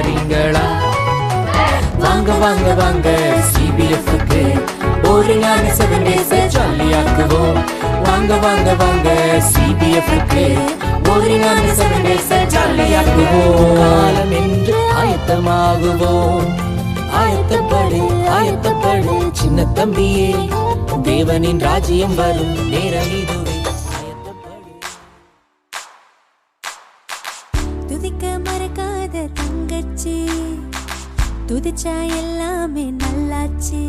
வாரீங்களா? வாங்க வாங்க வாங்க CBF-க்கு போரிங்கான 7 days ஜாலியாக்குவோம். வாங்க வாங்க வாங்க CBF-க்கு போரிங்கான 7 days ஜாலியாக்குவோம். காலம் என்று ஆயத்தமாகுவோம். ஆயத்தப்படு ஆயத்தப்படு சின்ன தம்பியே, தேவனின் ராஜ்யம் வரும் நேரம் இதுவே. துதிக்க மறக்காத தங்கச்சி, துதிச்சா எல்லாமே நல்லாச்சு.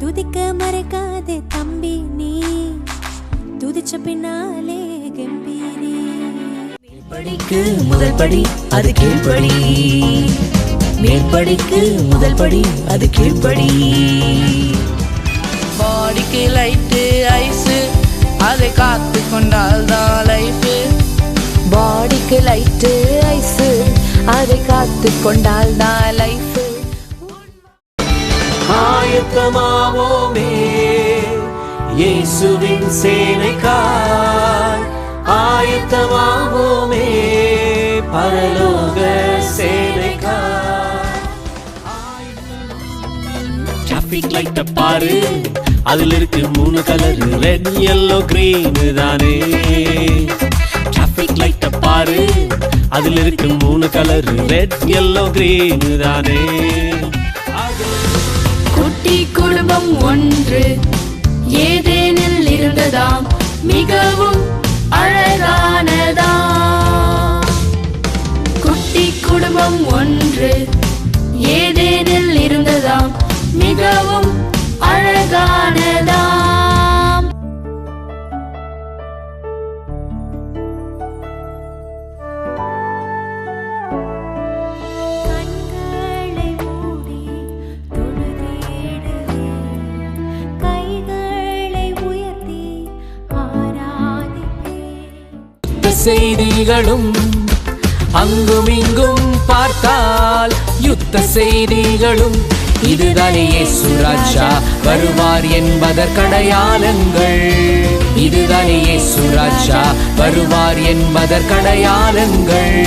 துதிக்க மறக்காத தம்பி, நீ துதிச்ச பின்னாலே கம்பீரி. மேற்படிக்கு முதல் படி அது கீழ்படி, மேற்படிக்கு முதல் படி அது கீழ்படி. பாடிக்கு லைட்டு ஐஸு, அதை காத்து கொண்டால்தான் லைஃபு. பாடிக்கு லைட்டு ஐஸு, அதை காத்து கொண்டால்தான் லைஃபு. ஆயத்தமாவோமே இயேசுவின் சேனைக்காய், ஆயத்தமாவோமே பரலோக சேனைக்காய். டிராஃபிக் லைட்ட பாரு, அதுல இருக்கு 3 கலர், ரெட் yellow green தானே. டிராஃபிக் லைட்ட பாரு, அதுல இருக்கு 3 கலர், ரெட் yellow green தானே. குட்டி குடும்பம் ஒன்று ஏதேனில் இருந்ததாம், மிகவும் அழகானதாம். குட்டி குடும்பம் ஒன்று ஏதேனில் இருந்ததாம், மிகவும் அழகானதாம். கண்களை மூடி தொழுதிடுவேன், கைகளை உயர்த்தி ஆராதிப்பேன். செய்திகளும் அங்கும் இங்கும் பார்த்தால் யுத்த செய்திகளும், இதுதானே இயேசு ராஜா வருவார் என்பதற்கடையாளங்கள். இதுதானே இயேசு ராஜா வருவார் என்பதற்கடையாளங்கள்.